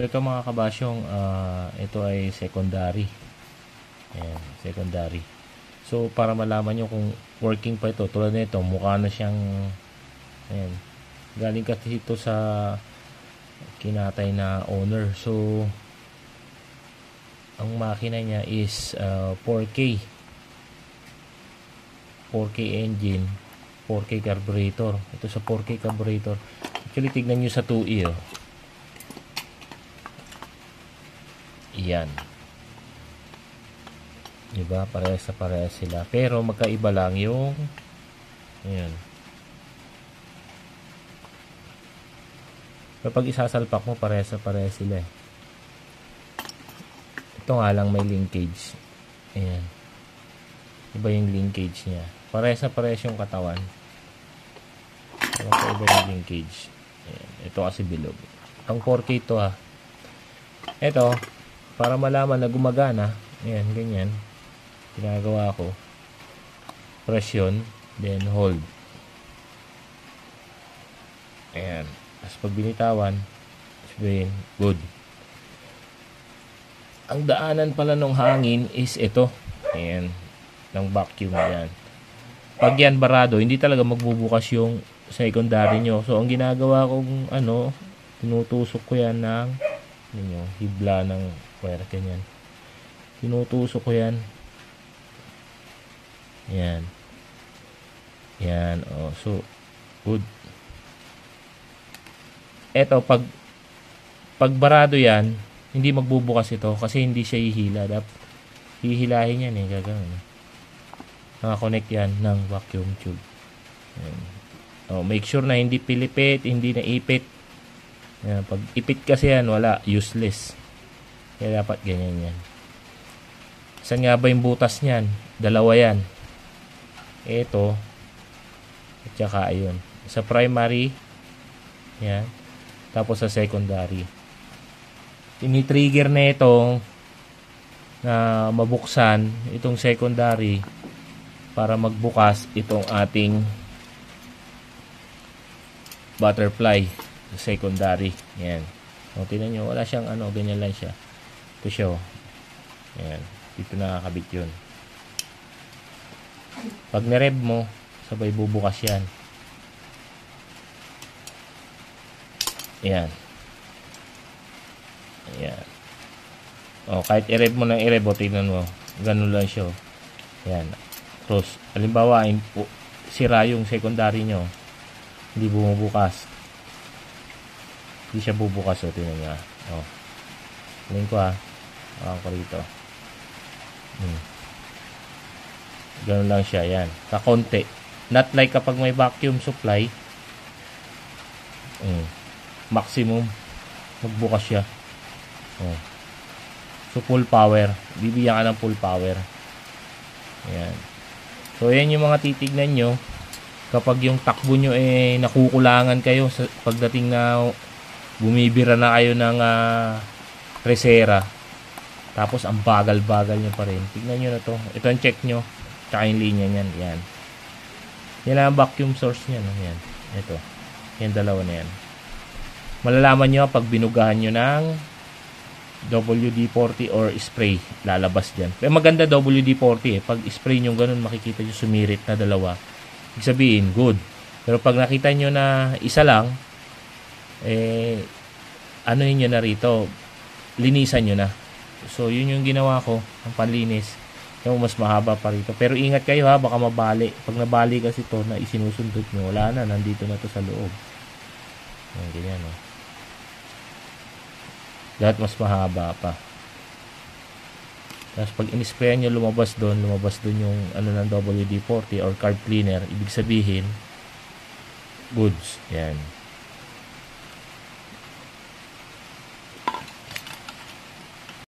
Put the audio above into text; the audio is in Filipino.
So ito mga kabasyong, ito ay secondary. Ayan, secondary. So para malaman nyo kung working pa ito, tulad nito, mukha na siyang, ayan, galing kasi ito sa kinatay na owner. So ang makina niya is 4K engine, 4K carburetor. Ito sa 4K carburetor. Actually, tignan nyo sa 2E, oh. Yan. Diba? Parehas sa parehas sila. Pero magkaiba lang yung ayan. Kapag isasalpak mo, parehas sa parehas sila, eh. Ito nga lang may linkage. Ayan. Iba yung linkage niya. Parehas na parehas yung katawan. Pero iba yung linkage. Ayan. Ito kasi bilog. Ang 4K ito, ha. Ito, para malaman na gumagana, ayan, ganyan. Ginagawa ko. Press yun, then hold. Ayan. Tapos pag binitawan, sabihin, good. Ang daanan pala ng hangin is ito. Ayan. Ng vacuum yan. Pag yan barado, hindi talaga magbubukas yung secondary nyo. So, ang ginagawa kong tinutusok ko yan ng hibla ng wire, ganyan. Tinutusok ko yan. Yan. Yan. Oh, so, good. Eto, pag barado yan, hindi magbubukas ito kasi hindi siya hihila. Hihilahin yan, eh. Gagawin. Naka-connect yan ng vacuum tube. Yan. Oh, make sure na hindi pilipit, hindi na ipit. Yan. Pag ipit kasi yan, wala. Useless. Kaya dapat ganyan yan. Saan nga ba yung butas niyan? Dalawa yan. Ito. At saka ayun. Sa primary. Yan. Tapos sa secondary. Tini-trigger na ito na mabuksan itong secondary para magbukas itong ating butterfly secondary. Yan. O, tingnan nyo, wala siyang ganyan lang siya. Ito siya. Yan. Dito nakakabit yun. Pag na-rev mo, sabay bubukas yan. Yan. Yan. O, kahit i-rev mo ng i-rev, o, tingnan mo. Ganun lang siya. Yan. Tapos, halimbawa, sira yung secondary nyo. Hindi bumubukas. Hindi siya bubukas, o, tingnan nyo. O. Tingnan ko, ha. Ako rito. Ganun lang siya. Yan. Kakonti. Not like kapag may vacuum supply. Maximum. Magbukas siya. Oh. So, full power. Bibigyan ka ng full power. Ayan. So, ayan yung mga titignan nyo. Kapag yung takbo nyo nakukulangan kayo sa pagdating na bumibira na kayo ng resera. Tapos, ang bagal-bagal nyo pa rin. Tignan nyo na to. Ito ang check nyo. Tsaka yung linya nyan. Yan. Yan ang vacuum source nyan. Yan. Ito. Yan dalawa na yan. Malalaman nyo pag binugahan nyo ng WD-40 or spray. Lalabas dyan. Pero maganda WD-40 eh. Pag spray nyo ganun, makikita nyo sumirit na dalawa. Ibig sabihin, good. Pero pag nakita nyo na isa lang, ano nyo na rito, linisan nyo na. So, yun yung ginawa ko, ang panlinis. Yung mas mahaba pa rito. Pero ingat kayo, ha, baka mabali. Pag nabali kasi to na isinusundot nyo, wala na, nandito na to sa loob. Ayan, ganyan, oh. Lahat mas mahaba pa. Tapos pag in-sprayan nyo, lumabas doon yung ng WD-40 or carb cleaner, ibig sabihin, goods. Yan.